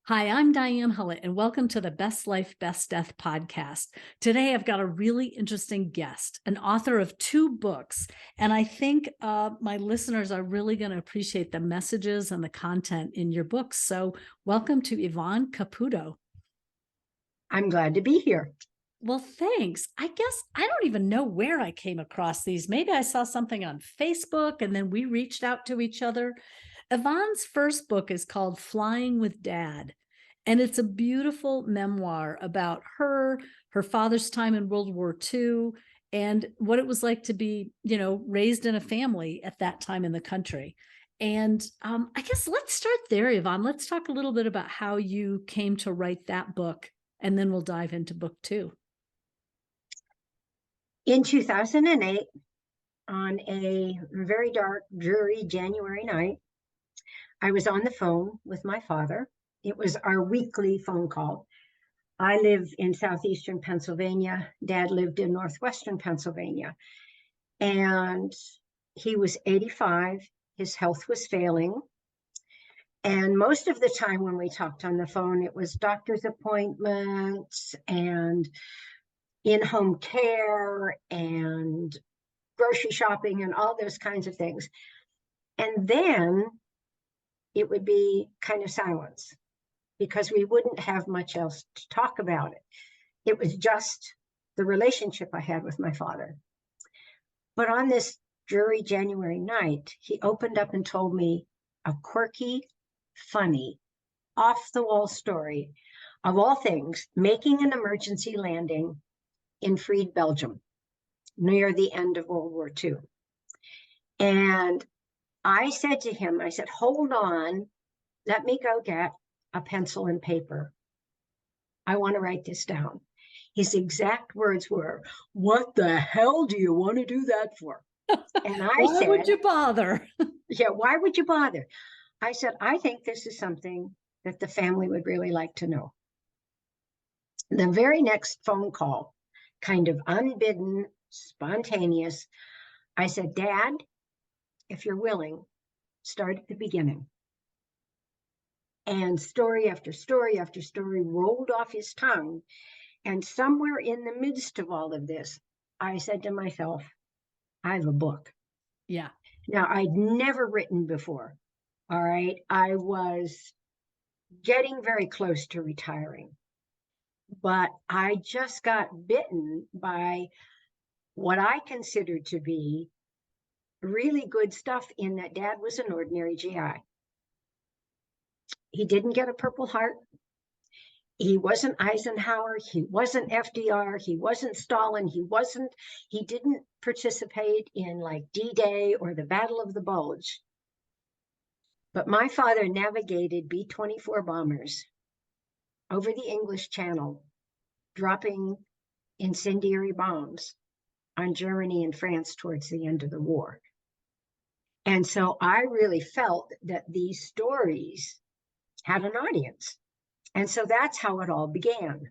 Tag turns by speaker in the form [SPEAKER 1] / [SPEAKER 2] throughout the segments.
[SPEAKER 1] Hi, I'm Diane Hullett, and welcome to the Best Life, Best Death podcast. Today, I've got a really interesting guest, an author of 2 books, and I think my listeners are really going to appreciate the messages and the content in your books. So, welcome to Yvonne Caputo.
[SPEAKER 2] I'm glad to be here.
[SPEAKER 1] Well, thanks. I guess I don't even know where I came across these. Maybe I saw something on Facebook and then we reached out to each other. Yvonne's first book is called Flying with Dad. And it's a beautiful memoir about her father's time in World War II, and what it was like to be, raised in a family at that time in the country. And I guess let's start there, Yvonne. Let's talk a little bit about how you came to write that book, and then we'll dive into book 2.
[SPEAKER 2] In 2008, on a very dark, dreary January night, I was on the phone with my father. It was our weekly phone call. I live in southeastern Pennsylvania. Dad lived in northwestern Pennsylvania. And he was 85. His health was failing. And most of the time when we talked on the phone, it was doctor's appointments and in-home care and grocery shopping and all those kinds of things. And then it would be kind of silence because we wouldn't have much else to talk about it. It was just the relationship I had with my father. But on this dreary January night, he opened up and told me a quirky, funny, off-the-wall story of all things, making an emergency landing in freed Belgium near the end of World War II. And I said to him, hold on, let me go get a pencil and paper. I want to write this down. His exact words were, "What the hell do you want to do that for?" And I
[SPEAKER 1] Why
[SPEAKER 2] said,
[SPEAKER 1] would you bother?
[SPEAKER 2] yeah, why would you bother? I said, I think this is something that the family would really like to know. The very next phone call, kind of unbidden, spontaneous, I said, Dad, if you're willing, start at the beginning. And story after story after story rolled off his tongue. And somewhere in the midst of all of this, I said to myself, I have a book.
[SPEAKER 1] Yeah.
[SPEAKER 2] Now, I'd never written before. All right. I was getting very close to retiring, but I just got bitten by what I considered to be really good stuff in that Dad was an ordinary GI. He didn't get a Purple Heart. He wasn't Eisenhower. He wasn't FDR. He wasn't Stalin. He didn't participate in like D-Day or the Battle of the Bulge. But my father navigated B-24 bombers over the English Channel, dropping incendiary bombs on Germany and France towards the end of the war. And so I really felt that these stories had an audience. And so that's how it all began.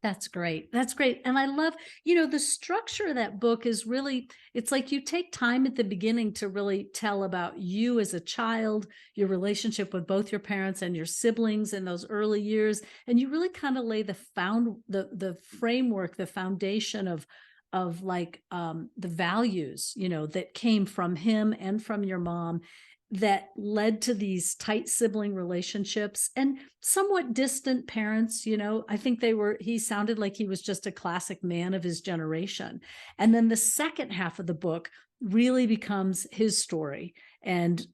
[SPEAKER 1] That's great. That's great. And I love, the structure of that book is really, it's like you take time at the beginning to really tell about you as a child, your relationship with both your parents and your siblings in those early years. And you really kind of lay the framework, the foundation of like the values, that came from him and from your mom, that led to these tight sibling relationships and somewhat distant parents. I think he sounded like he was just a classic man of his generation. And then the second half of the book really becomes his story, and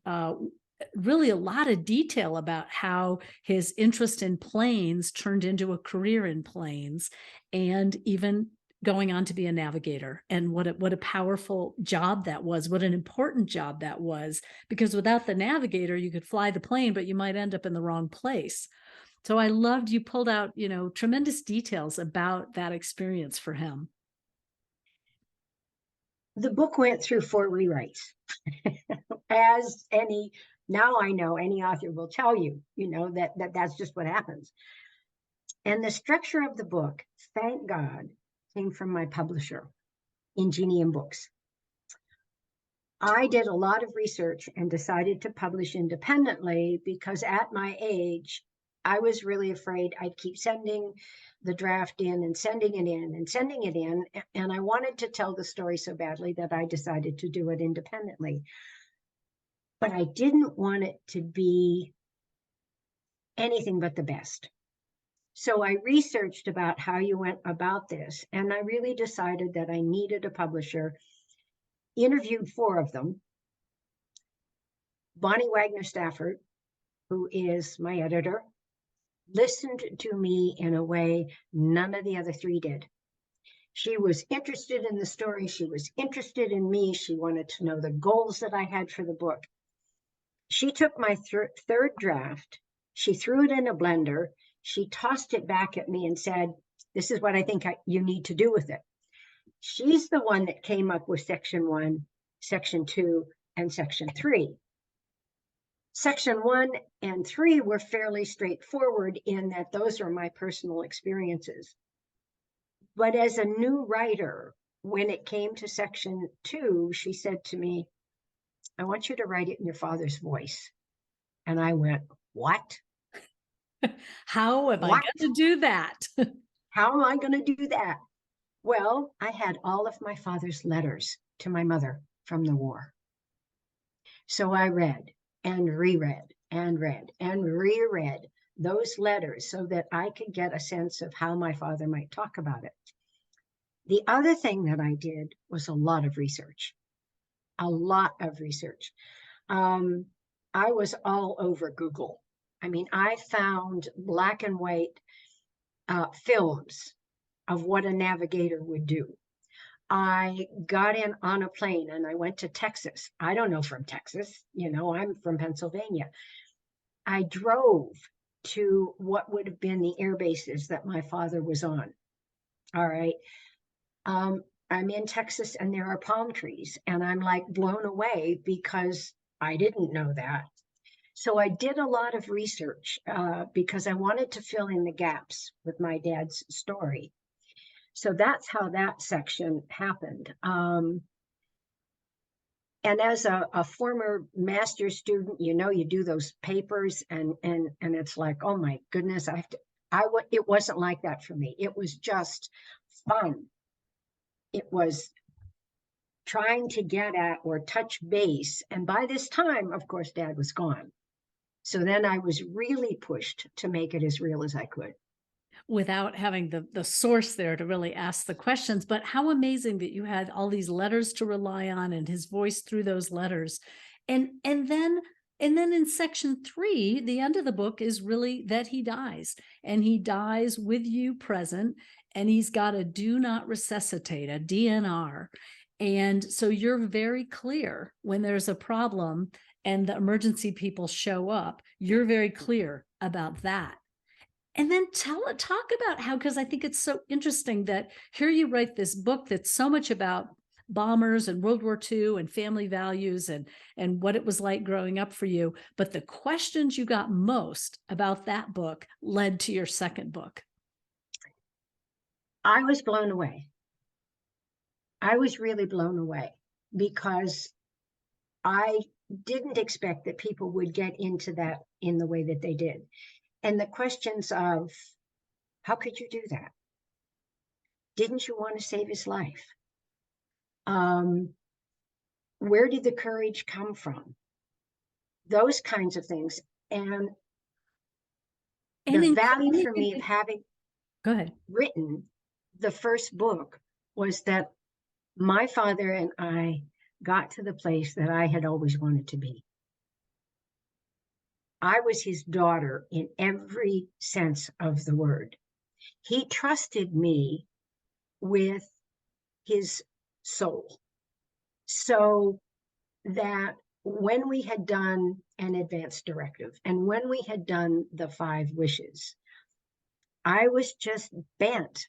[SPEAKER 1] really a lot of detail about how his interest in planes turned into a career in planes, and even going on to be a navigator, and what a powerful job that was, what an important job that was, because without the navigator, you could fly the plane, but you might end up in the wrong place. So I loved you pulled out, tremendous details about that experience for him.
[SPEAKER 2] The book went through 4 rewrites. As now I know any author will tell you, that's just what happens. And the structure of the book, thank God, came from my publisher, Ingenium Books. I did a lot of research and decided to publish independently because at my age, I was really afraid I'd keep sending the draft in and sending it in and sending it in. And I wanted to tell the story so badly that I decided to do it independently. But I didn't want it to be anything but the best. So I researched about how you went about this, and I really decided that I needed a publisher, interviewed 4 of them. Bonnie Wagner Stafford, who is my editor, listened to me in a way none of the other 3 did. She was interested in the story. She was interested in me. She wanted to know the goals that I had for the book. She took my third draft. She threw it in a blender. She tossed it back at me and said, "This is what I think you need to do with it." She's the one that came up with section 1, section 2, and section 3. Section 1 and 3 were fairly straightforward in that those are my personal experiences. But as a new writer, when it came to section 2, she said to me, "I want you to write it in your father's voice." And I went, "What?
[SPEAKER 1] How am I
[SPEAKER 2] What?
[SPEAKER 1] going to do that?
[SPEAKER 2] How am I going to do that?" Well, I had all of my father's letters to my mother from the war. So I read and reread and read and reread those letters so that I could get a sense of how my father might talk about it. The other thing that I did was a lot of research, a lot of research. I was all over Google. I mean, I found black and white films of what a navigator would do. I got in on a plane and I went to Texas. I don't know from Texas, I'm from Pennsylvania. I drove to what would have been the air bases that my father was on. All right. I'm in Texas and there are palm trees, and I'm like blown away because I didn't know that. So I did a lot of research because I wanted to fill in the gaps with my dad's story. So that's how that section happened. And as a former master's student, you do those papers and it's like, oh my goodness, it wasn't like that for me. It was just fun. It was trying to get at or touch base. And by this time, of course, Dad was gone. So then I was really pushed to make it as real as I could.
[SPEAKER 1] Without having the source there to really ask the questions. But how amazing that you had all these letters to rely on and his voice through those letters. And then in section 3, the end of the book is really that he dies, and he dies with you present, and he's got a do not resuscitate, a DNR. And so you're very clear when there's a problem and the emergency people show up, you're very clear about that. And then talk about how, because I think it's so interesting that here you write this book that's so much about bombers and World War II and family values and what it was like growing up for you. But the questions you got most about that book led to your second book.
[SPEAKER 2] I was blown away. I was really blown away because I didn't expect that people would get into that in the way that they did. And the questions of, how could you do that? Didn't you want to save his life? Where did the courage come from? Those kinds of things. And the value for me of having
[SPEAKER 1] Go ahead.
[SPEAKER 2] written the first book was that my father and I got to the place that I had always wanted to be. I was his daughter in every sense of the word. He trusted me with his soul, so that when we had done an advance directive and when we had done the 5 wishes, I was just bent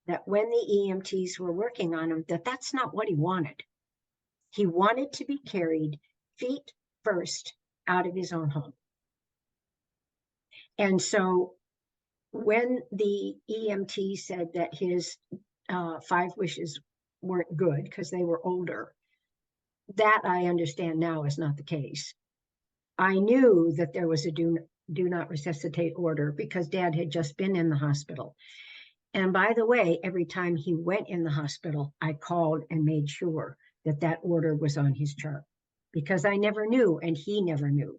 [SPEAKER 2] that when the EMTs were working on him, that's not what he wanted. He wanted to be carried feet first out of his own home. And so when the EMT said that his 5 wishes weren't good because they were older, that I understand now is not the case. I knew that there was a do do not resuscitate order because Dad had just been in the hospital. And by the way, every time he went in the hospital, I called and made sure that that order was on his chart because I never knew and he never knew.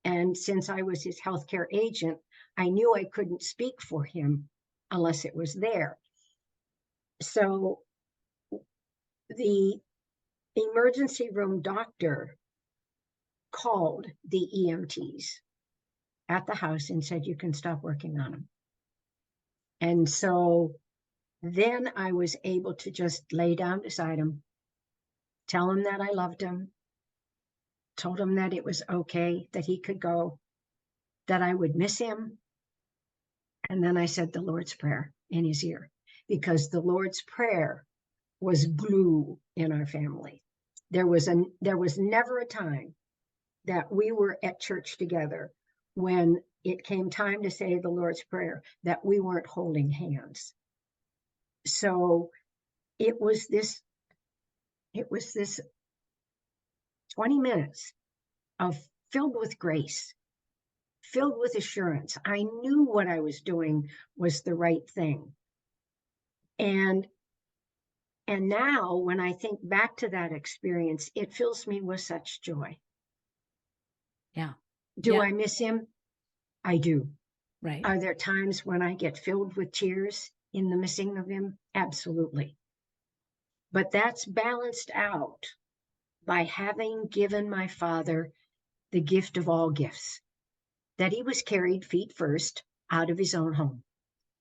[SPEAKER 2] And since I was his healthcare agent, I knew I couldn't speak for him unless it was there. So the emergency room doctor called the EMTs at the house and said, you can stop working on him. And so then I was able to just lay down beside him, tell him that I loved him, told him that it was okay, that he could go, that I would miss him. And then I said the Lord's Prayer in his ear, because the Lord's Prayer was glue in our family. There was never a time that we were at church together when it came time to say the Lord's Prayer that we weren't holding hands. So it was this 20 minutes of filled with grace, filled with assurance. I knew what I was doing was the right thing. And now when I think back to that experience, it fills me with such joy.
[SPEAKER 1] Yeah.
[SPEAKER 2] Do
[SPEAKER 1] Yeah.
[SPEAKER 2] I miss him? I do.
[SPEAKER 1] Right.
[SPEAKER 2] Are there times when I get filled with tears in the missing of him? Absolutely. But that's balanced out by having given my father the gift of all gifts, that he was carried feet first out of his own home.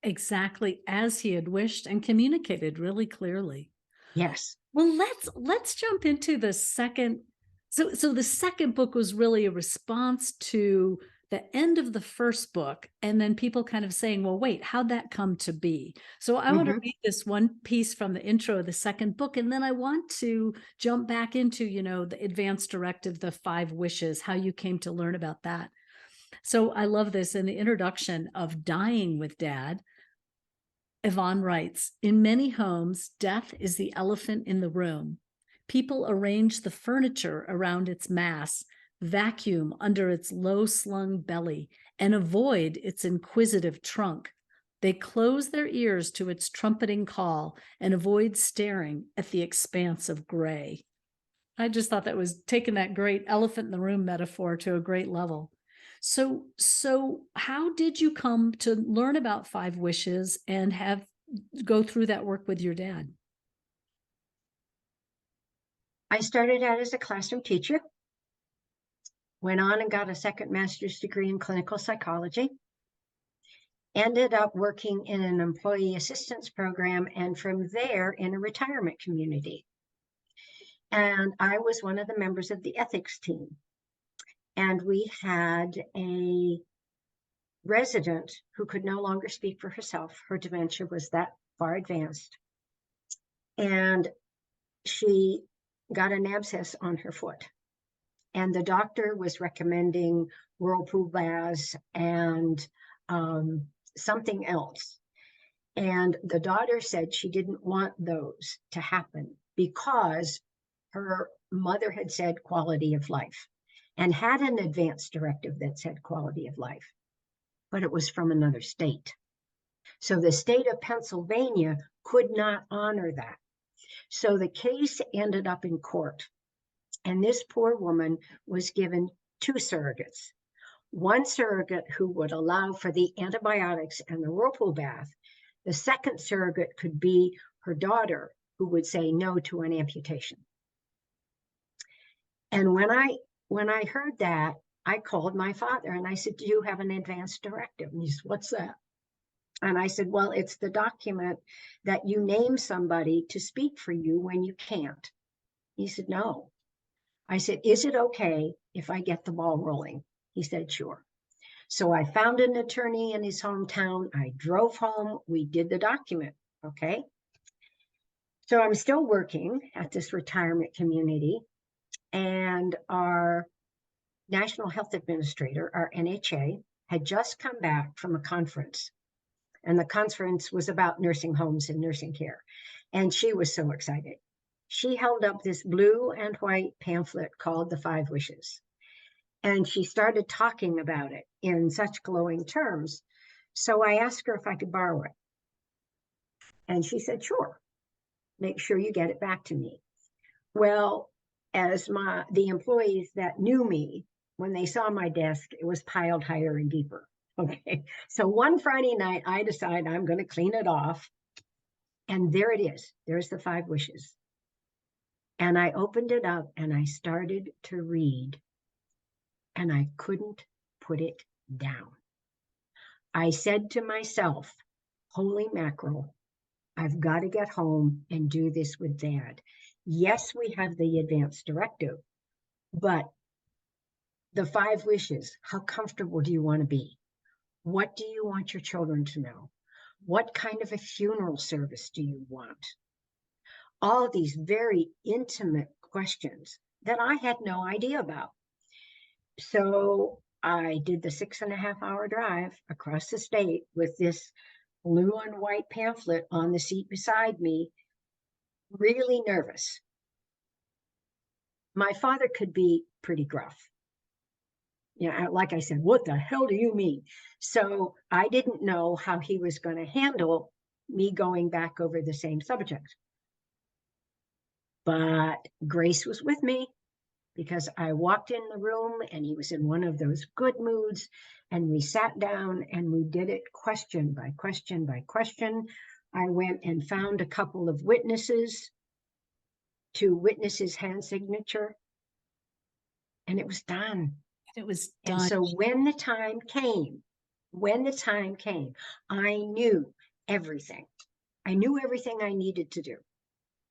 [SPEAKER 1] Exactly as he had wished and communicated really clearly.
[SPEAKER 2] Yes.
[SPEAKER 1] Well, let's jump into the second. So the second book was really a response to the end of the first book, and then people kind of saying, well, wait, how'd that come to be? So I want to read this one piece from the intro of the second book, and then I want to jump back into, the advanced directive, the 5 wishes, how you came to learn about that. So I love this in the introduction of Dying with Dad. Yvonne writes, in many homes, death is the elephant in the room. People arrange the furniture around its mass, vacuum under its low-slung belly, and avoid its inquisitive trunk. They close their ears to its trumpeting call and avoid staring at the expanse of gray. I just thought that was taking that great elephant in the room metaphor to a great level. So how did you come to learn about 5 wishes and go through that work with your dad?
[SPEAKER 2] I started out as a classroom teacher, went on and got a second master's degree in clinical psychology, ended up working in an employee assistance program, and from there in a retirement community. And I was one of the members of the ethics team. And we had a resident who could no longer speak for herself. Her dementia was that far advanced. And she got an abscess on her foot. And the doctor was recommending whirlpool baths and something else. And the daughter said she didn't want those to happen because her mother had said quality of life and had an advance directive that said quality of life, but it was from another state. So the state of Pennsylvania could not honor that. So the case ended up in court. And this poor woman was given 2 surrogates. One surrogate who would allow for the antibiotics and the whirlpool bath. The second surrogate could be her daughter, who would say no to an amputation. And when I heard that, I called my father and I said, do you have an advance directive? And he said, what's that? And I said, well, it's the document that you name somebody to speak for you when you can't. He said, no. I said, is it okay if I get the ball rolling? He said, sure. So I found an attorney in his hometown. I drove home. We did the document. Okay. So I'm still working at this retirement community, and our National Health Administrator, our NHA, had just come back from a conference. And the conference was about nursing homes and nursing care. And she was so excited. She held up this blue and white pamphlet called The 5 Wishes. And she started talking about it in such glowing terms. So I asked her if I could borrow it. And she said, sure, make sure you get it back to me. Well, as the employees that knew me, when they saw my desk, it was piled higher and deeper. Okay. So one Friday night, I decide I'm going to clean it off. And there it is. There's the 5 wishes. And I opened it up and I started to read, and I couldn't put it down. I said to myself, holy mackerel, I've got to get home and do this with Dad. Yes, we have the advance directive, but the 5 wishes, how comfortable do you want to be? What do you want your children to know? What kind of a funeral service do you want? All these very intimate questions that I had no idea about. So I did the 6.5-hour drive across the state with this blue and white pamphlet on the seat beside me, really nervous. My father could be pretty gruff. Like I said, what the hell do you mean? So I didn't know how he was going to handle me going back over the same subject. But Grace was with me, because I walked in the room and he was in one of those good moods, and we sat down and we did it question by question by question. I went and found a couple of witnesses to witness his hand signature, and it was done.
[SPEAKER 1] It was
[SPEAKER 2] And
[SPEAKER 1] done.
[SPEAKER 2] so when the time came, I knew everything. I knew everything I needed to do.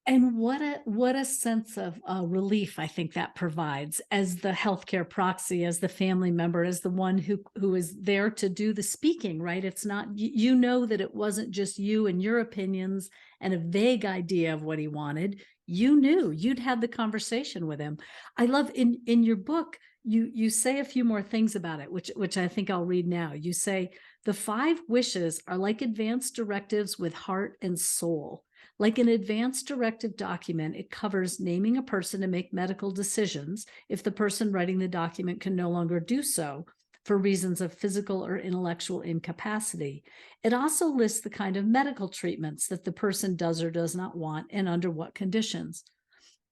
[SPEAKER 1] And what a sense of relief I think that provides as the healthcare proxy, as the family member, as the one who is there to do the speaking, right? It's not, you know, that it wasn't just you and your opinions and a vague idea of what he wanted. You knew, you'd had the conversation with him. I love in your book, you say a few more things about it, which I think I'll read now. You say the 5 wishes are like advance directives with heart and soul. Like an advance directive document, it covers naming a person to make medical decisions if the person writing the document can no longer do so for reasons of physical or intellectual incapacity. It also lists the kind of medical treatments that the person does or does not want and under what conditions.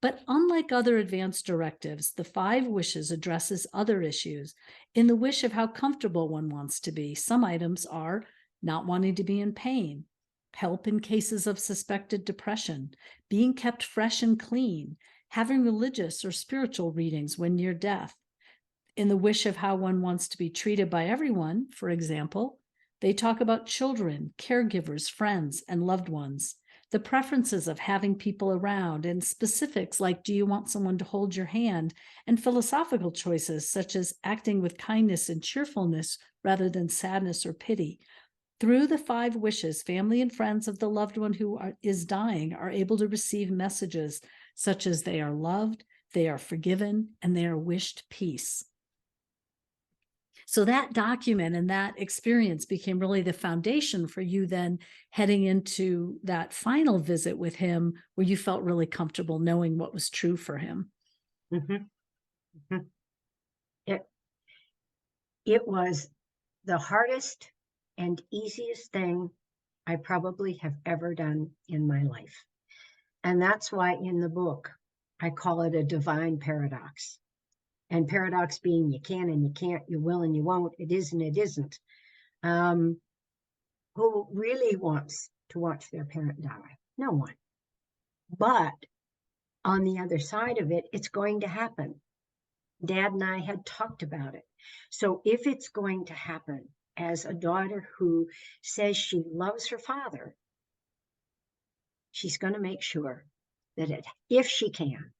[SPEAKER 1] But unlike other advance directives, the 5 wishes addresses other issues. In the wish of how comfortable one wants to be, some items are not wanting to be in pain, help in cases of suspected depression, being kept fresh and clean, having religious or spiritual readings when near death. In the wish of how one wants to be treated by everyone, for example, they talk about children, caregivers, friends, and loved ones, the preferences of having people around, and specifics like, do you want someone to hold your hand, and philosophical choices such as acting with kindness and cheerfulness rather than sadness or pity. Through the 5 wishes, family and friends of the loved one who is dying are able to receive messages such as they are loved, they are forgiven, and they are wished peace. So that document and that experience became really the foundation for you then heading into that final visit with him, where you felt really comfortable knowing what was true for him.
[SPEAKER 2] Mm-hmm. Mm-hmm. It was the hardest and easiest thing I probably have ever done in my life. And that's why in the book, I call it a divine paradox. And paradox being you can and you can't, you will and you won't, it is and it isn't. Who really wants to watch their parent die? No one. But on the other side of it, it's going to happen. Dad and I had talked about it. So if it's going to happen, as a daughter who says she loves her father, she's going to make sure that if she can,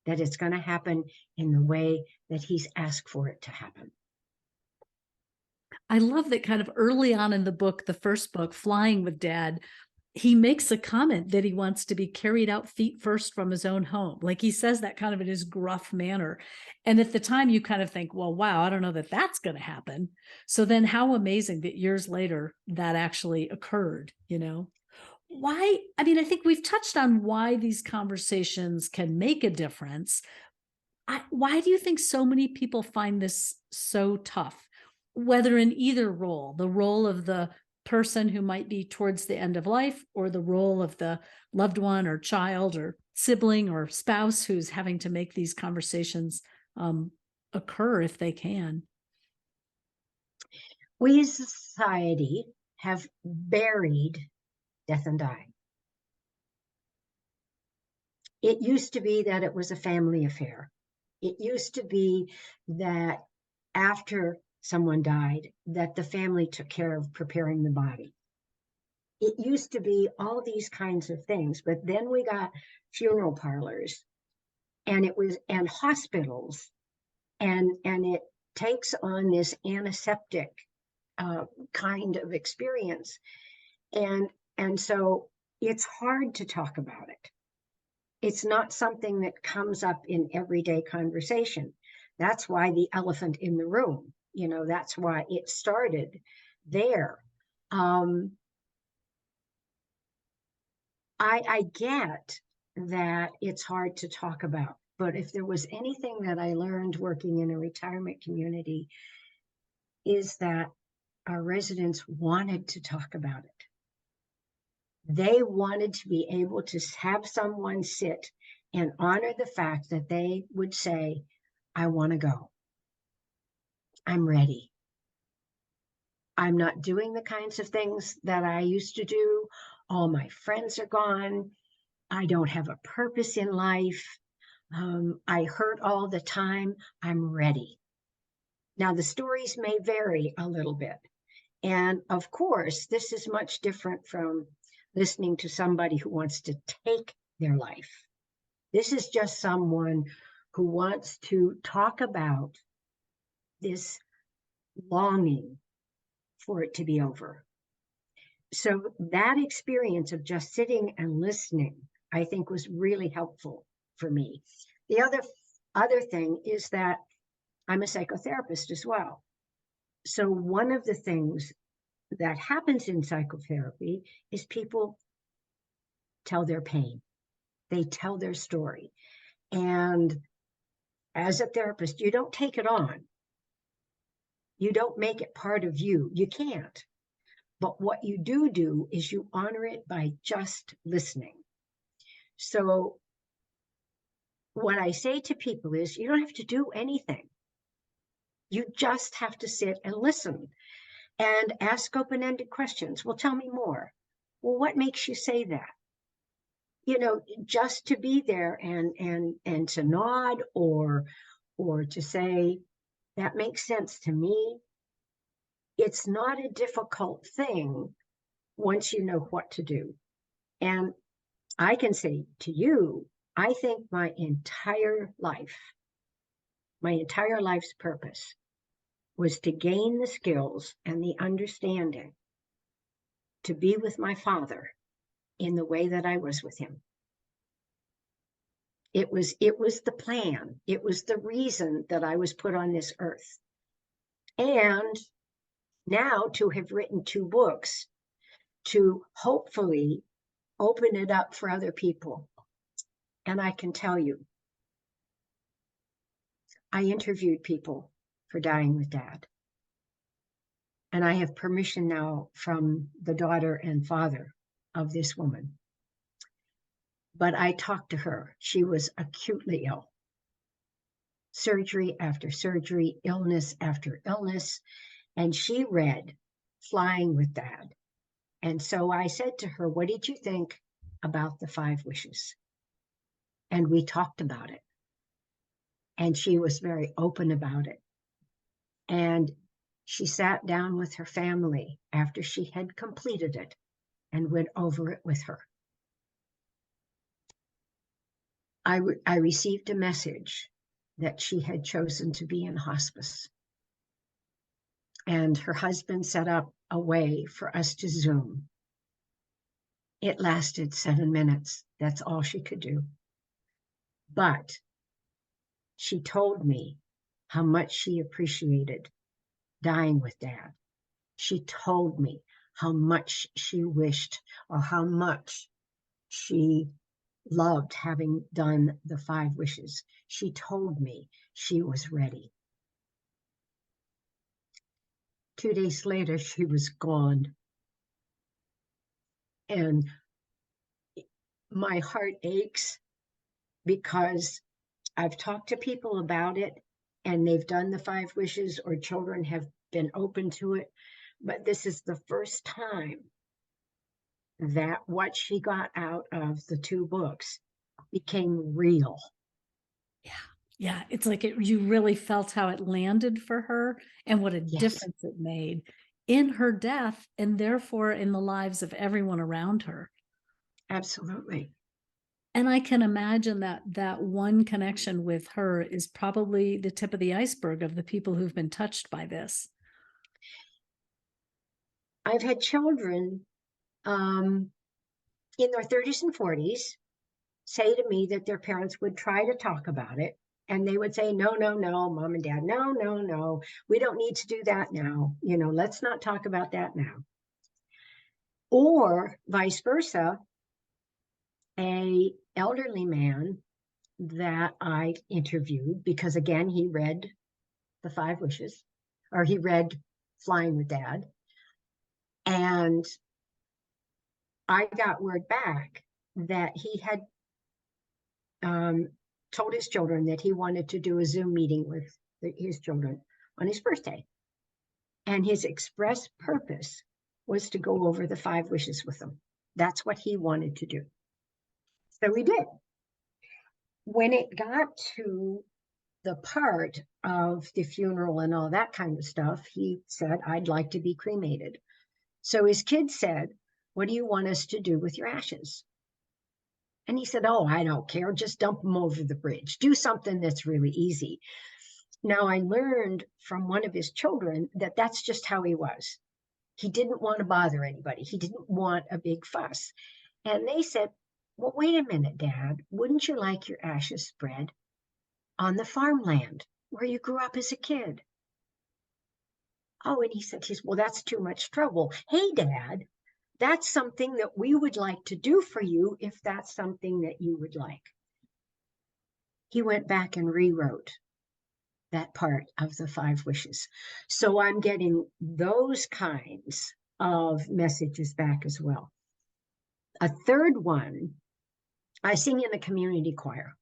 [SPEAKER 2] that it's going to happen in the way that he's asked for it to happen.
[SPEAKER 1] I love that kind of early on in the book, the first book, Flying with Dad, he makes a comment that he wants to be carried out feet first from his own home. Like he says that kind of in his gruff manner. And at the time you kind of think, well, wow, I don't know that that's going to happen. So then how amazing that years later that actually occurred, you know? Why? I mean, I think we've touched on why these conversations can make a difference. Why do you think so many people find this so tough? Whether in either role, the role of the person who might be towards the end of life, or the role of the loved one or child or sibling or spouse who's having to make these conversations um, occur if they can.
[SPEAKER 2] We as a society have buried death and dying. It used to be that it was a family affair. It used to be that after someone died, that the family took care of preparing the body. It used to be all these kinds of things, but then we got funeral parlors and hospitals, and it takes on this antiseptic kind of experience, and so it's hard to talk about it. It's not something that comes up in everyday conversation. That's why the elephant in the room, that's why it started there. I get that it's hard to talk about, but if there was anything that I learned working in a retirement community, is that our residents wanted to talk about it. They wanted to be able to have someone sit and honor the fact that they would say, I want to go. I'm ready. I'm not doing the kinds of things that I used to do. All my friends are gone. I don't have a purpose in life. I hurt all the time. I'm ready. Now, the stories may vary a little bit. And of course, this is much different from listening to somebody who wants to take their life. This is just someone who wants to talk about this longing for it to be over. So that experience of just sitting and listening, I think, was really helpful for me. The other thing is that I'm a psychotherapist as well. So one of the things that happens in psychotherapy is people tell their pain. They tell their story. And as a therapist, you don't take it on. You don't make it part of you. You can't. But what you do is you honor it by just listening. So what I say to people is, you don't have to do anything. You just have to sit and listen and ask open-ended questions. Well, tell me more. Well, what makes you say that? Just to be there and to nod or to say, that makes sense to me. It's not a difficult thing once you know what to do. And I can say to you, I think my entire life's purpose was to gain the skills and the understanding to be with my father in the way that I was with him. It was the plan. It was the reason that I was put on this earth. And now to have written 2 books to hopefully open it up for other people. And I can tell you, I interviewed people for Dying with Dad. And I have permission now from the daughter and father of this woman. But I talked to her. She was acutely ill. Surgery after surgery, illness after illness. And she read Flying with Dad. And so I said to her, what did you think about the 5 wishes? And we talked about it. And she was very open about it. And she sat down with her family after she had completed it and went over it with her. I received a message that she had chosen to be in hospice. And her husband set up a way for us to Zoom. It lasted 7 minutes. That's all she could do. But she told me how much she appreciated Dying with Dad. She told me how much she wished, or how much she loved having done the 5 wishes. She told me she was ready. 2 days later, she was gone. And my heart aches because I've talked to people about it and they've done the 5 wishes or children have been open to it. But this is the first time that what she got out of the 2 books became real.
[SPEAKER 1] Yeah. Yeah. It's like you really felt how it landed for her and what a
[SPEAKER 2] Yes,
[SPEAKER 1] difference it made in her death and therefore in the lives of everyone around her.
[SPEAKER 2] absolutely.
[SPEAKER 1] And I can imagine that that one connection with her is probably the tip of the iceberg of the people who've been touched by this.
[SPEAKER 2] I've had children in their 30s and 40s say to me that their parents would try to talk about it. And they would say, no, no, no, mom and dad, no, no, no, we don't need to do that now. Let's not talk about that now. Or vice versa, a elderly man that I interviewed, because again, he read the 5 wishes, or he read Flying with Dad. And I got word back that he had told his children that he wanted to do a Zoom meeting with his children on his birthday. And his express purpose was to go over the 5 wishes with them. That's what he wanted to do. So we did. When it got to the part of the funeral and all that kind of stuff, he said, I'd like to be cremated. So his kids said, what do you want us to do with your ashes? And he said, oh, I don't care. Just dump them over the bridge. Do something that's really easy. Now, I learned from one of his children that that's just how he was. He didn't want to bother anybody. He didn't want a big fuss. And they said, well, wait a minute, Dad. Wouldn't you like your ashes spread on the farmland where you grew up as a kid? Oh, and he said, well, that's too much trouble. Hey, Dad, that's something that we would like to do for you if that's something that you would like. He went back and rewrote that part of the 5 wishes. So I'm getting those kinds of messages back as well. A third one, I sing in a community choir.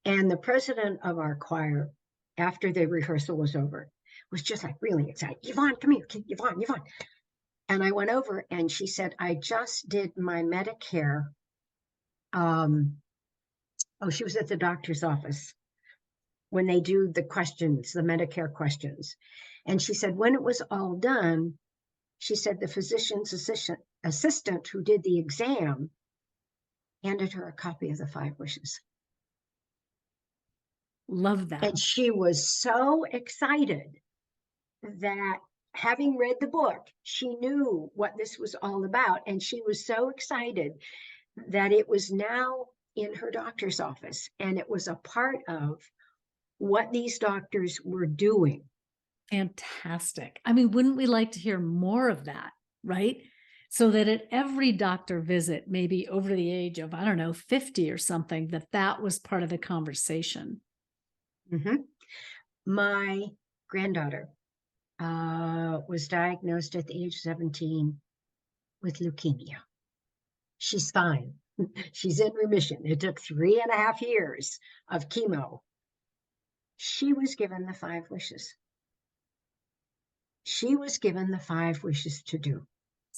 [SPEAKER 2] And the president of our choir, after the rehearsal was over, was just like really excited. Yvonne, come here, Yvonne, Yvonne. And I went over and she said, I just did my Medicare. She was at the doctor's office when they do the questions, the Medicare questions. And she said, when it was all done, she said the physician's assistant who did the exam handed her a copy of the 5 wishes.
[SPEAKER 1] Love that.
[SPEAKER 2] And she was so excited that having read the book, she knew what this was all about. And she was so excited that it was now in her doctor's office. And it was a part of what these doctors were doing.
[SPEAKER 1] Fantastic. I mean, wouldn't we like to hear more of that, right? So that at every doctor visit, maybe over the age of, I don't know, 50 or something, that was part of the conversation.
[SPEAKER 2] Mm-hmm. My granddaughter was diagnosed at the age of 17 with leukemia. She's fine. She's in remission. It took 3.5 years of chemo. She was given the 5 wishes. She was given the 5 wishes to do.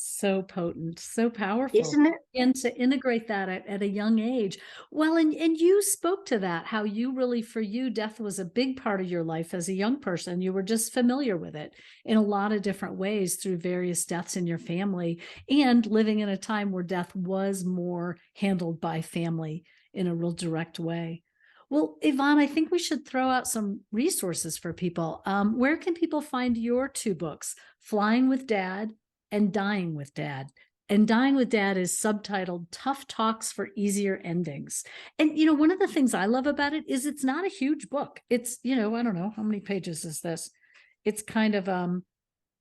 [SPEAKER 1] So potent, so powerful.
[SPEAKER 2] Isn't it?
[SPEAKER 1] And to integrate that at a young age. Well, and you spoke to that, how you really, for you, death was a big part of your life as a young person. You were just familiar with it in a lot of different ways through various deaths in your family and living in a time where death was more handled by family in a real direct way. Well, Yvonne, I think we should throw out some resources for people. Where can people find your 2 books, Flying with Dad and Dying with Dad? And Dying with Dad is subtitled Tough Talks for Easier Endings. And, one of the things I love about it is it's not a huge book. It's, I don't know, how many pages is this? It's kind of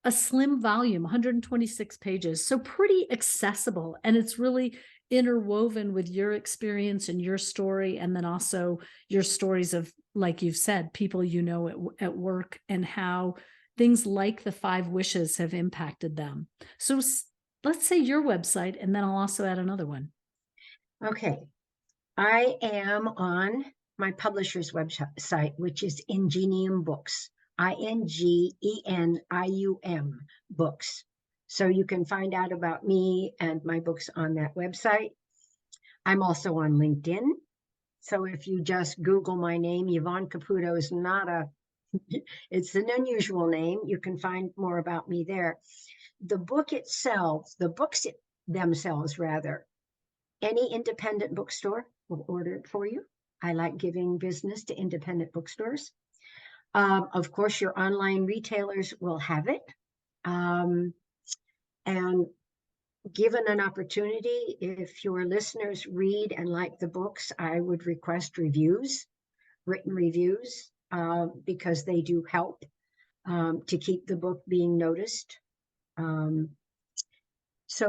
[SPEAKER 1] a slim volume, 126 pages. So pretty accessible. And it's really interwoven with your experience and your story. And then also your stories of, like you've said, people you know at work and how things like the five wishes have impacted them. So let's say your website, and then I'll also add another one.
[SPEAKER 2] Okay. I am on my publisher's website, which is Ingenium Books, Ingenium Books. So you can find out about me and my books on that website. I'm also on LinkedIn. So if you just Google my name, Yvonne Caputo is not it's an unusual name. You can find more about me there. The book itself, the books themselves, rather, any independent bookstore will order it for you. I like giving business to independent bookstores. Of course, your online retailers will have it. And given an opportunity, if your listeners read and like the books, I would request reviews, written reviews, because they do help to keep the book being noticed. So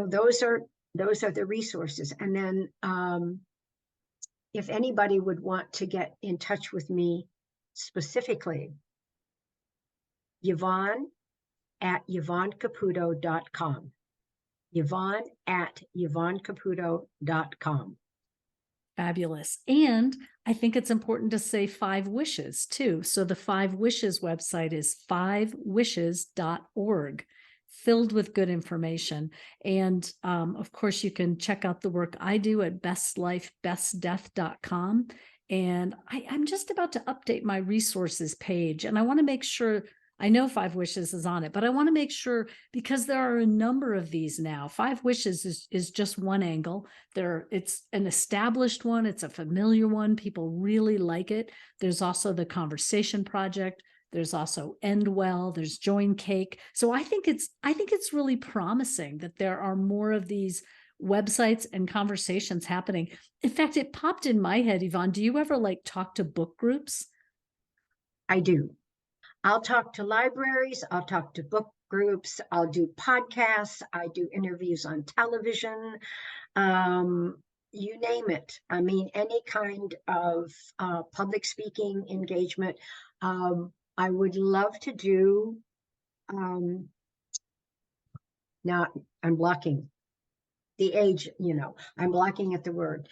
[SPEAKER 2] those are the resources. And then if anybody would want to get in touch with me specifically, Yvonne at YvonneCaputo.com. Yvonne at YvonneCaputo.com.
[SPEAKER 1] Fabulous. And I think it's important to say five wishes too. So the Five Wishes website is fivewishes.org, filled with good information. And of course, you can check out the work I do at bestlifebestdeath.com. And I'm just about to update my resources page. And I want to make sure, I know Five Wishes is on it, but I want to make sure, because there are a number of these now. Five Wishes is just one angle. It's an established one. It's a familiar one. People really like it. There's also the Conversation Project. There's also End Well. There's Join Cake. So I think it's really promising that there are more of these websites and conversations happening. In fact, it popped in my head, Yvonne, do you ever talk to book groups?
[SPEAKER 2] I do. I'll talk to libraries, I'll talk to book groups, I'll do podcasts, I do interviews on television, you name it. I mean, any kind of public speaking engagement. I would love to do, now I'm blocking the age, I'm blocking at the word,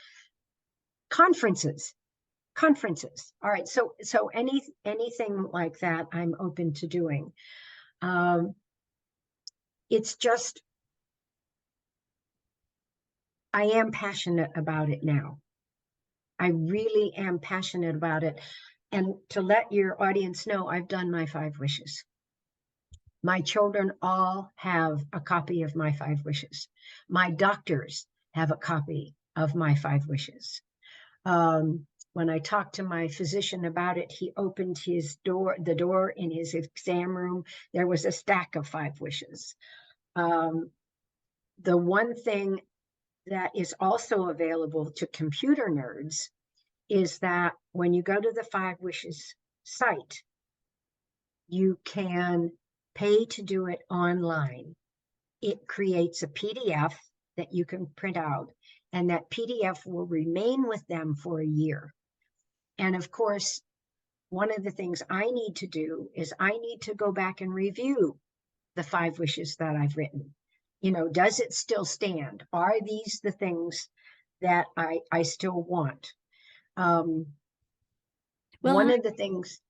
[SPEAKER 2] conferences. All right. So anything like that, I'm open to doing. It's just, I am passionate about it now. I really am passionate about it. And to let your audience know, I've done my five wishes. My children all have a copy of my five wishes. My doctors have a copy of my five wishes. When I talked to my physician about it, he opened the door in his exam room. There was a stack of five wishes. The one thing that is also available to computer nerds is that when you go to the Five Wishes site, you can pay to do it online. It creates a PDF that you can print out, and that PDF will remain with them for a year. And of course, one of the things I need to do is I need to go back and review the five wishes that I've written. Does it still stand? Are these the things that I still want?
[SPEAKER 1] Well,
[SPEAKER 2] One of the things,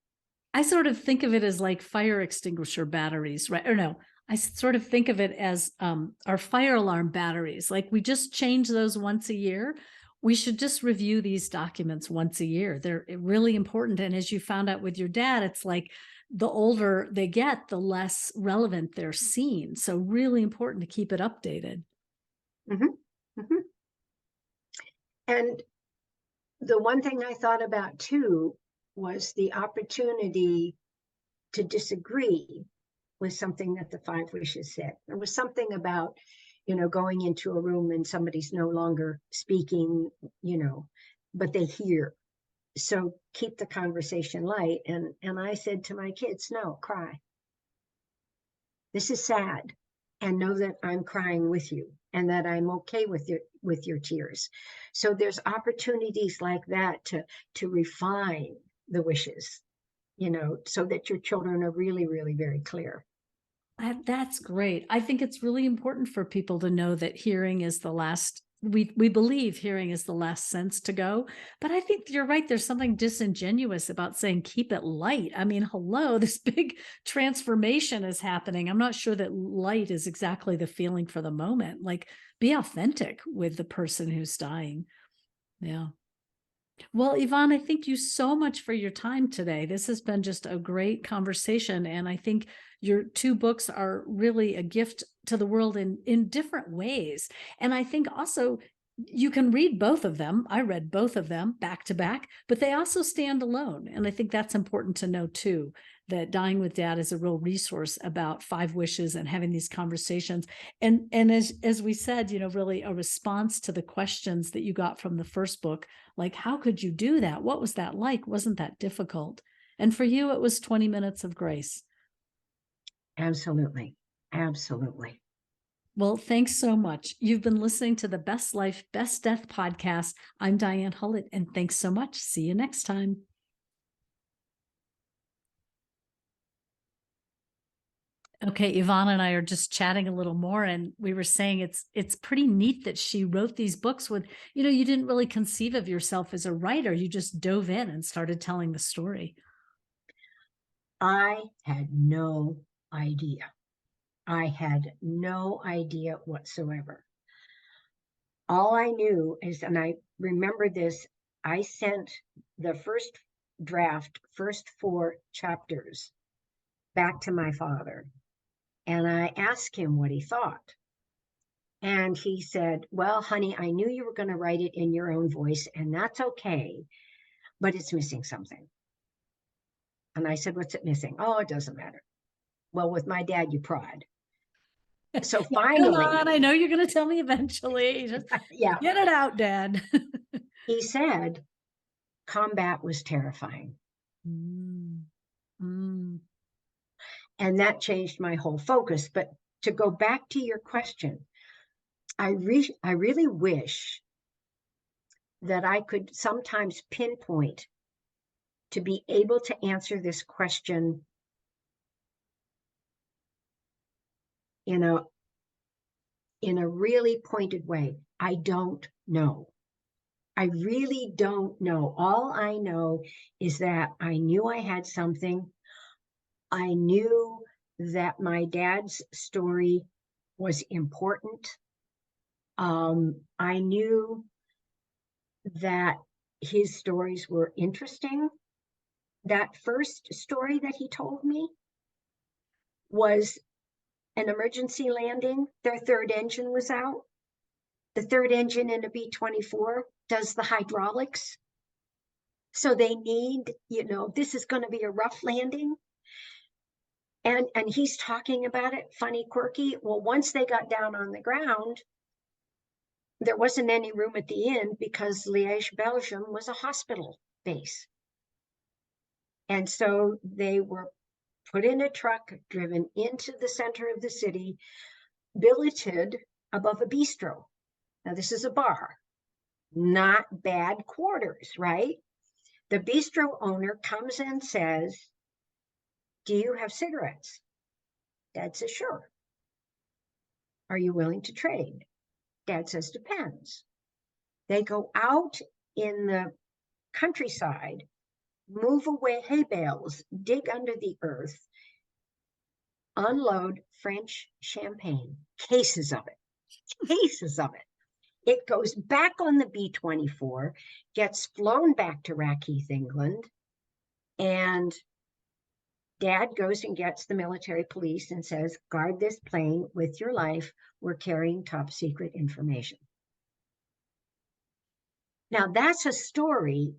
[SPEAKER 1] I sort of think of it as like fire extinguisher batteries, right? Or no, I sort of think of it as our fire alarm batteries. Like we just change those once a year. We should just review these documents once a year. They're really important. And as you found out with your dad, it's like the older they get, the less relevant they're seen. So really important to keep it updated.
[SPEAKER 2] And the one thing I thought about too was the opportunity to disagree with something that the five wishes said. There was something about, going into a room and somebody's no longer speaking, but they hear. So keep the conversation light. And I said to my kids, no, cry. This is sad. And know that I'm crying with you and that I'm okay with your tears. So there's opportunities like that to refine the wishes, so that your children are really, really very clear.
[SPEAKER 1] That's great. I think it's really important for people to know that hearing is the last. We believe hearing is the last sense to go, but I think you're right. There's something disingenuous about saying keep it light. I mean, hello, this big transformation is happening. I'm not sure that light is exactly the feeling for the moment. Like, be authentic with the person who's dying. Yeah. Well, Yvonne, I thank you so much for your time today. This has been just a great conversation. And I think your two books are really a gift to the world in different ways. And I think also you can read both of them. I read both of them back to back, but they also stand alone. And I think that's important to know too, that Dying with Dad is a real resource about five wishes and having these conversations. And as we said, really a response to the questions that you got from the first book, like, how could you do that? What was that like? Wasn't that difficult? And for you, it was 20 minutes of grace.
[SPEAKER 2] Absolutely. Absolutely.
[SPEAKER 1] Well, thanks so much. You've been listening to the Best Life, Best Death podcast. I'm Diane Hullett, and thanks so much. See you next time. Okay, Yvonne and I are just chatting a little more, and we were saying it's pretty neat that she wrote these books with, you didn't really conceive of yourself as a writer. You just dove in and started telling the story.
[SPEAKER 2] I had no idea. I had no idea whatsoever. All I knew is, and I remember this, I sent the first draft, first 4 chapters back to my father. And I asked him what he thought. And he said, well, honey, I knew you were going to write it in your own voice, and that's okay, but it's missing something. And I said, what's it missing? Oh, it doesn't matter. Well, with my dad, you prod. So
[SPEAKER 1] Come
[SPEAKER 2] finally,
[SPEAKER 1] on, I know you're going to tell me eventually. Just
[SPEAKER 2] yeah,
[SPEAKER 1] get it out, Dad.
[SPEAKER 2] he said combat was terrifying.
[SPEAKER 1] Mm, mm.
[SPEAKER 2] And that changed my whole focus. But to go back to your question, I really wish that I could sometimes pinpoint to be able to answer this question in a really pointed way. I don't know. I really don't know. All I know is that I knew I had something. I knew that my dad's story was important. I knew that his stories were interesting. That first story that he told me was an emergency landing. Their third engine was out. The third engine in a B-24 does the hydraulics. So they need, this is going to be a rough landing. And he's talking about it, funny, quirky. Well, once they got down on the ground, there wasn't any room at the inn because Liège, Belgium was a hospital base. And so they were put in a truck, driven into the center of the city, billeted above a bistro. Now, this is a bar, not bad quarters, right? The bistro owner comes and says, do you have cigarettes? Dad says, sure. Are you willing to trade? Dad says, depends. They go out in the countryside, move away hay bales, dig under the earth, unload French champagne, cases of it, cases of it. It goes back on the B-24, gets flown back to Rackheath, England, and Dad goes and gets the military police and says, guard this plane with your life. We're carrying top secret information. Now, that's a story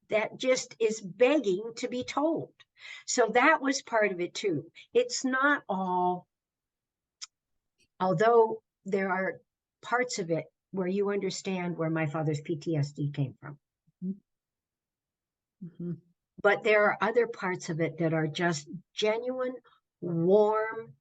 [SPEAKER 2] that just is begging to be told. So that was part of it too. It's not all, although there are parts of it where you understand where my father's PTSD came from. But there are other parts of it that are just genuine, warm,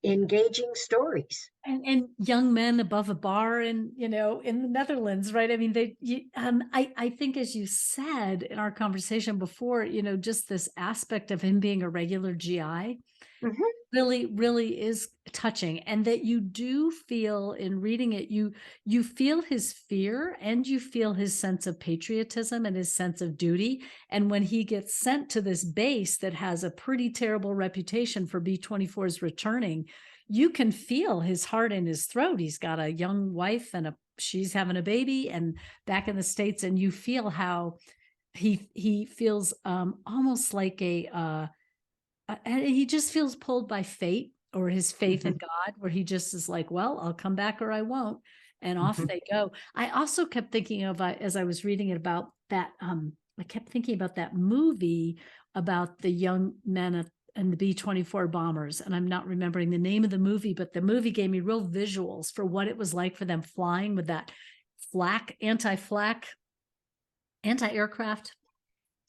[SPEAKER 2] engaging stories.
[SPEAKER 1] And young men above a bar in, in the Netherlands, right? I mean, I think, as you said in our conversation before, just this aspect of him being a regular GI
[SPEAKER 2] Mhm.
[SPEAKER 1] really, really is touching. And that you do feel in reading it, you feel his fear and you feel his sense of patriotism and his sense of duty. And when he gets sent to this base that has a pretty terrible reputation for B-24s returning, you can feel his heart in his throat. He's got a young wife and she's having a baby and back in the States, and you feel how he feels almost like and he just feels pulled by fate or his faith in
[SPEAKER 2] Mhm.
[SPEAKER 1] God, where he just is like, well, I'll come back or I won't. And off
[SPEAKER 2] Mhm.
[SPEAKER 1] they go. I also kept thinking of, as I was reading it about that, I kept thinking about that movie about the young men and the B-24 bombers. And I'm not remembering the name of the movie, but the movie gave me real visuals for what it was like for them flying with that anti-aircraft.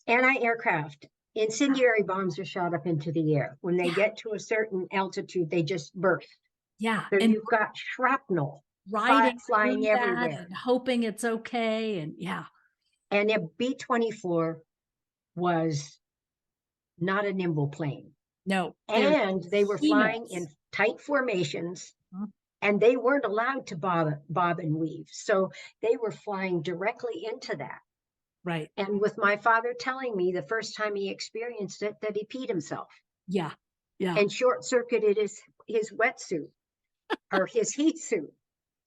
[SPEAKER 2] Anti-aircraft. Incendiary bombs are shot up into the air. When they
[SPEAKER 1] Yeah.
[SPEAKER 2] get to a certain altitude, they just burst.
[SPEAKER 1] Yeah.
[SPEAKER 2] So
[SPEAKER 1] And
[SPEAKER 2] you've got shrapnel
[SPEAKER 1] riding
[SPEAKER 2] flying
[SPEAKER 1] through that
[SPEAKER 2] everywhere.
[SPEAKER 1] and hoping it's okay. And yeah,
[SPEAKER 2] And a B-24 was not a nimble plane.
[SPEAKER 1] no, they're
[SPEAKER 2] And they were flying in
[SPEAKER 1] behemoths.
[SPEAKER 2] tight formations,
[SPEAKER 1] Mhm.
[SPEAKER 2] and they weren't allowed to bob and weave. So they were flying directly into that.
[SPEAKER 1] Right.
[SPEAKER 2] And with my father telling me the first time he experienced it that he peed himself
[SPEAKER 1] Yeah. Yeah.
[SPEAKER 2] and short circuited his wetsuit or his heat suit.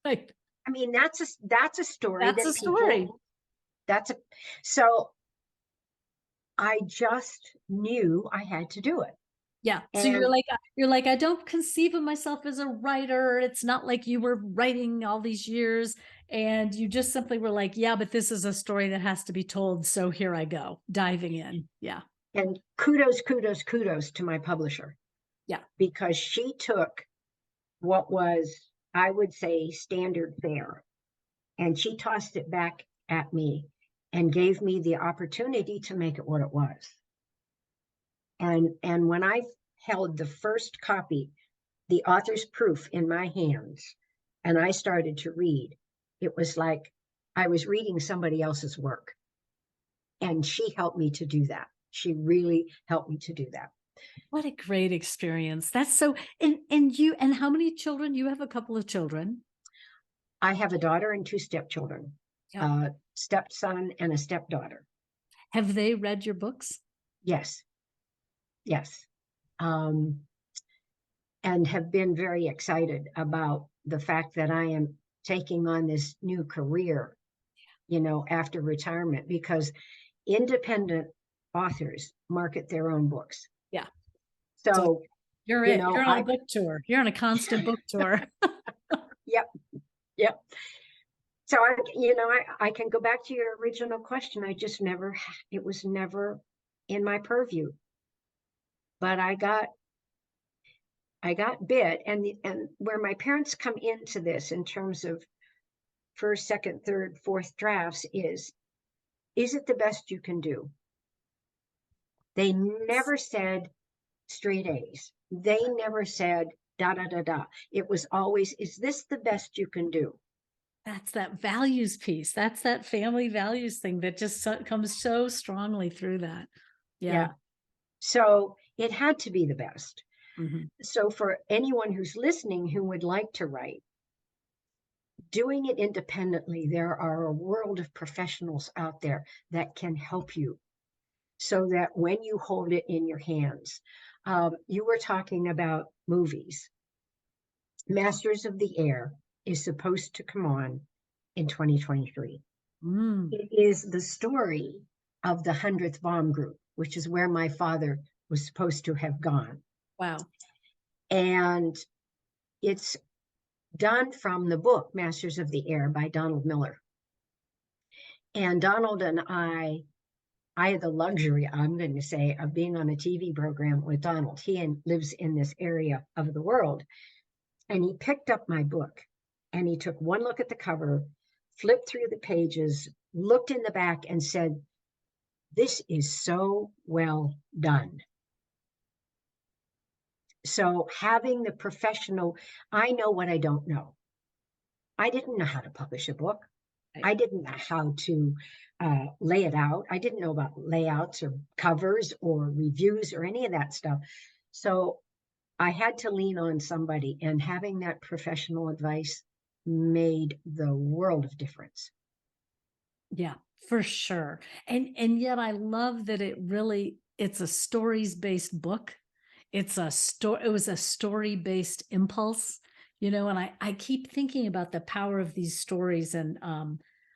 [SPEAKER 1] Right.
[SPEAKER 2] I mean, that's a story
[SPEAKER 1] That's a
[SPEAKER 2] that
[SPEAKER 1] story.
[SPEAKER 2] people that's a so I just knew I had to do it.
[SPEAKER 1] Yeah. So
[SPEAKER 2] And
[SPEAKER 1] you're like, I don't conceive of myself as a writer. It's not like you were writing all these years and you just simply were like, yeah, but this is a story that has to be told. So here I go, diving in. Yeah.
[SPEAKER 2] and kudos to my publisher,
[SPEAKER 1] Yeah.
[SPEAKER 2] because she took what was, I would say, standard fare, and she tossed it back at me and gave me the opportunity to make it what it was. And when I held the first copy, the author's proof in my hands, and I started to read, it was like I was reading somebody else's work. And she helped me to do that. She really helped me to do that.
[SPEAKER 1] What a great experience. That's so, and how many children? You have a couple of children.
[SPEAKER 2] I have a daughter and two stepchildren,
[SPEAKER 1] Yep.
[SPEAKER 2] a stepson and a stepdaughter.
[SPEAKER 1] Have they read your books?
[SPEAKER 2] Yes, yes. Um, and have been very excited about the fact that I am taking on this new career, after retirement, because independent authors market their own books.
[SPEAKER 1] Yeah. So
[SPEAKER 2] So,
[SPEAKER 1] you're it. You're on a
[SPEAKER 2] I,
[SPEAKER 1] book tour. You're on a constant book tour.
[SPEAKER 2] yep, yep. So I can go back to your original question. I just never, it was never in my purview, but I got bit, and where my parents come into this in terms of first, second, third, fourth drafts is it the best you can do? They never said straight A's. They never said da da da da. It was always, is this the best you can do?
[SPEAKER 1] That's that values piece. That's that family values thing that just comes so strongly through that. Yeah.
[SPEAKER 2] Yeah. So it had to be the best.
[SPEAKER 1] Mhm.
[SPEAKER 2] So for anyone who's listening who would like to write, doing it independently, there are a world of professionals out there that can help you, so that when you hold it in your hands, you were talking about movies. Masters of the Air is supposed to come on in 2023.
[SPEAKER 1] Mm.
[SPEAKER 2] It is the story of the 100th Bomb Group, which is where my father was supposed to have gone.
[SPEAKER 1] Wow.
[SPEAKER 2] And it's done from the book Masters of the Air by Donald Miller. And Donald and I had the luxury, I'm going to say, of being on a TV program with Donald. He lives in this area of the world. And he picked up my book and he took one look at the cover, flipped through the pages, looked in the back, and said, "This is so well done." So having the professional, I know what I don't know. I didn't know how to publish a book.
[SPEAKER 1] Right.
[SPEAKER 2] I didn't know how to lay it out. I didn't know about layouts or covers or reviews or any of that stuff. So I had to lean on somebody, and having that professional advice made the world of difference.
[SPEAKER 1] Yeah, for sure. And yet I love that it's a stories-based book. It was a story-based impulse, and I keep thinking about the power of these stories. And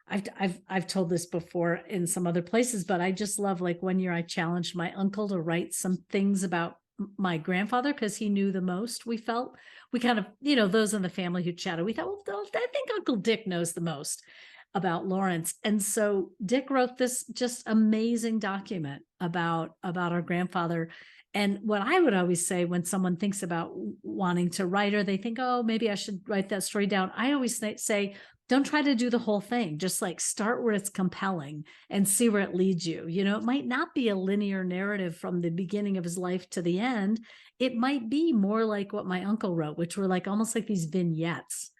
[SPEAKER 1] I've told this before in some other places, but I just love, like, one year I challenged my uncle to write some things about my grandfather because he knew the most. We kind of, those in the family who chatted, we thought, well, I think Uncle Dick knows the most about Lawrence. And so Dick wrote this just amazing document about our grandfather. And what I would always say when someone thinks about wanting to write, or they think, oh, maybe I should write that story down, I always say, don't try to do the whole thing. Just, like, start where it's compelling and see where it leads you. It might not be a linear narrative from the beginning of his life to the end. It might be more like what my uncle wrote, which were like almost like these vignettes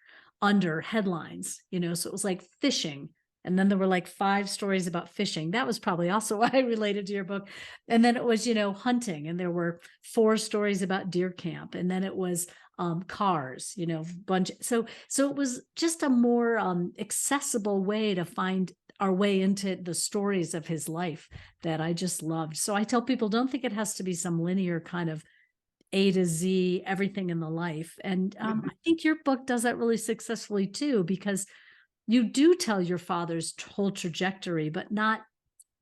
[SPEAKER 1] under headlines. So it was like fishing. And then there were like 5 stories about fishing. That was probably also why I related to your book. And then it was, hunting. And there were 4 stories about deer camp. And then it was cars, bunch. So it was just a more accessible way to find our way into the stories of his life that I just loved. So I tell people, don't think it has to be some linear kind of A to Z, everything in the life. And
[SPEAKER 2] Mhm.
[SPEAKER 1] I think your book does that really successfully too, because you do tell your father's whole trajectory, but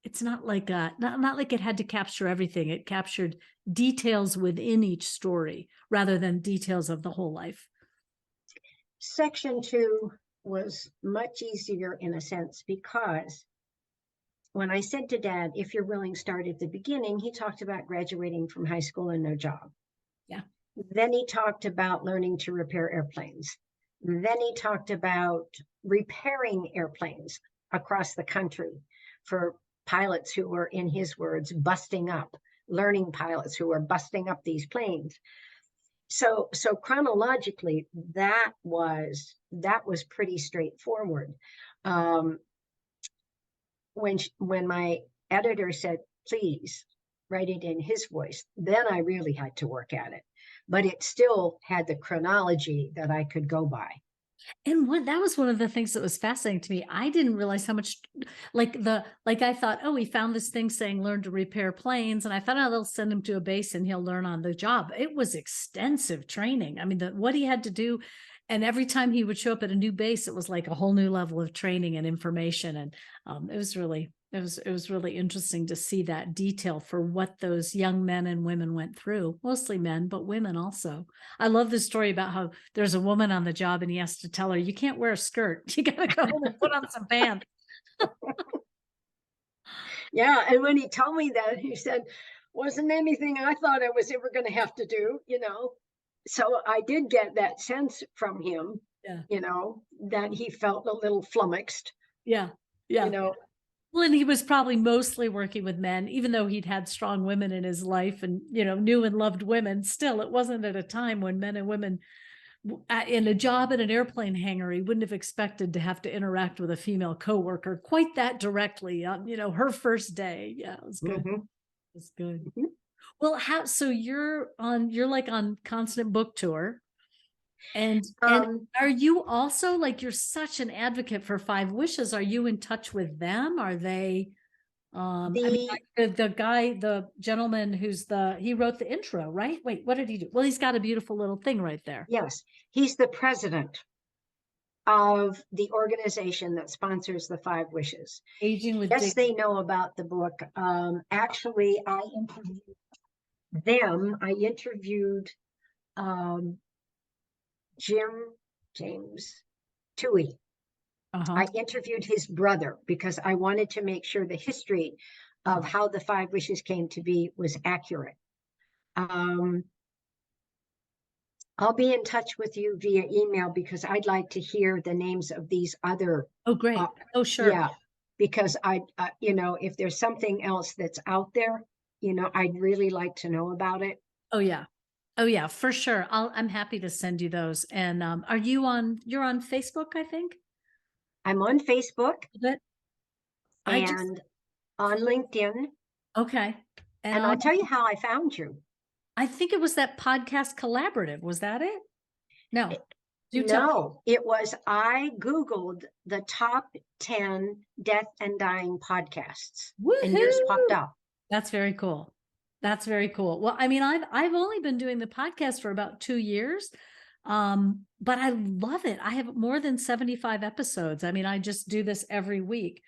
[SPEAKER 1] it's not like not like it had to capture everything. It captured details within each story rather than details of the whole life.
[SPEAKER 2] Section two was much easier in a sense because when I said to Dad, if you're willing, start at the beginning, he talked about graduating from high school and no job.
[SPEAKER 1] Yeah.
[SPEAKER 2] Then he talked about learning to repair airplanes. Then he talked about repairing airplanes across the country for pilots who were, in his words, busting up, learning pilots who were busting up these planes. So chronologically, that was pretty straightforward. Um, when my editor said, please write it in his voice, then I really had to work at it. But it still had the chronology that I could go by.
[SPEAKER 1] And that was one of the things that was fascinating to me. I didn't realize how much, I thought, oh, he found this thing saying learn to repair planes. And I thought, oh, they'll send him to a base and he'll learn on the job. It was extensive training. I mean, what he had to do. And every time he would show up at a new base, it was like a whole new level of training and information. And it was really interesting to see that detail for what those young men and women went through, mostly men, but women also. I love the story about how there's a woman on the job and he has to tell her, you can't wear a skirt. You got to go home and put on some pants.
[SPEAKER 2] Yeah, and when he told me that, he said, wasn't anything I thought I was ever going to have to do. So I did get that sense from him,
[SPEAKER 1] Yeah.
[SPEAKER 2] that he felt a little flummoxed,
[SPEAKER 1] Yeah.
[SPEAKER 2] you
[SPEAKER 1] Yeah.
[SPEAKER 2] know.
[SPEAKER 1] Well, and he was probably mostly working with men, even though he'd had strong women in his life and, knew and loved women. Still, it wasn't at a time when men and women in a job at an airplane hangar, he wouldn't have expected to have to interact with a female coworker quite that directly on, her first day. Yeah, it was good. It
[SPEAKER 2] Mhm,
[SPEAKER 1] was good.
[SPEAKER 2] mhm.
[SPEAKER 1] Well, so you're like on constant book tour. And
[SPEAKER 2] Um,
[SPEAKER 1] are you also, like, you're such an advocate for Five Wishes? Are you in touch with them? Are they I mean,
[SPEAKER 2] the
[SPEAKER 1] the gentleman he wrote the intro, right? Wait, what did he do? Well, he's got a beautiful little thing right there.
[SPEAKER 2] Yes, he's the president of the organization that sponsors the Five Wishes.
[SPEAKER 1] Aging with
[SPEAKER 2] Yes,
[SPEAKER 1] Dick.
[SPEAKER 2] they know about the book. Actually, I interviewed them. I interviewed um, Jim James Toohey.
[SPEAKER 1] Uh-huh.
[SPEAKER 2] I interviewed his brother because I wanted to make sure the history of how the Five Wishes came to be was accurate. Um, I'll be in touch with you via email because I'd like to hear the names of these other.
[SPEAKER 1] Oh,
[SPEAKER 2] Uh,
[SPEAKER 1] great. Oh, sure.
[SPEAKER 2] yeah, because if there's something else that's out there, I'd really like to know about it.
[SPEAKER 1] Oh, yeah. Oh yeah, for sure. I'm happy to send you those. And are you're on Facebook, I think?
[SPEAKER 2] I'm on Facebook
[SPEAKER 1] That I just
[SPEAKER 2] and on LinkedIn.
[SPEAKER 1] okay. And
[SPEAKER 2] And I'll tell you how I found you.
[SPEAKER 1] I think it was that podcast collaborative. Was that it? No. Do tell.
[SPEAKER 2] No, it was I Googled the top 10 death and dying podcasts, and yours popped
[SPEAKER 1] Woohoo!
[SPEAKER 2] up.
[SPEAKER 1] That's very cool. That's very cool. Well, I mean, I've only been doing the podcast for about 2 years. But I love it. I have more than 75 episodes. I mean, I just do this every week.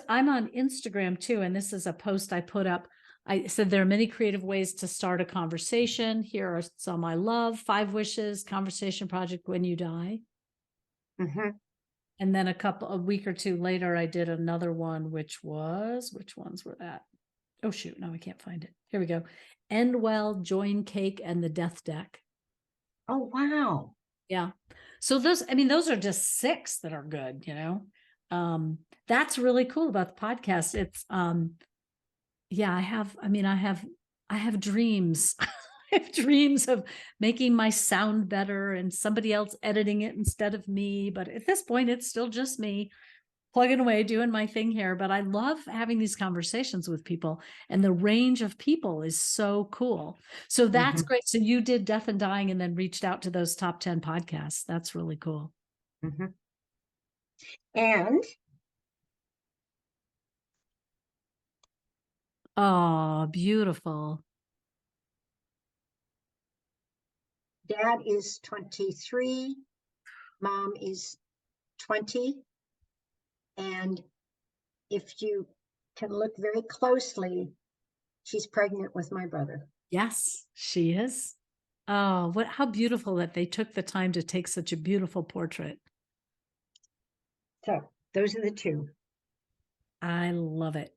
[SPEAKER 1] I'm on Instagram too, and this is a post I put up. I said there are many creative ways to start a conversation. Here are some I love: 5 wishes, conversation project when you die.
[SPEAKER 2] Hmm.
[SPEAKER 1] And then a week or two later, I did another one, which which ones were that? Oh shoot, no, I can't find it. Here we go. End well, join cake, and the death deck.
[SPEAKER 2] Oh, wow.
[SPEAKER 1] Yeah. So I mean, those are just 6 that are good, you know. That's really cool about the podcast. It's yeah, I have dreams. I have dreams of making my sound better and somebody else editing it instead of me. But at this point, it's still just me plugging away, doing my thing here. But I love having these conversations with people, and the range of people is so cool. So that's
[SPEAKER 2] Hmm.
[SPEAKER 1] great. So you did Death and Dying and then reached out to those top 10 podcasts. That's really cool.
[SPEAKER 2] Hmm. And
[SPEAKER 1] Oh, beautiful.
[SPEAKER 2] dad is 23, mom is 20. And if you can look very closely, she's pregnant with my brother.
[SPEAKER 1] Yes, she is. Oh, how beautiful that they took the time to take such a beautiful portrait.
[SPEAKER 2] So those are the two.
[SPEAKER 1] I love it.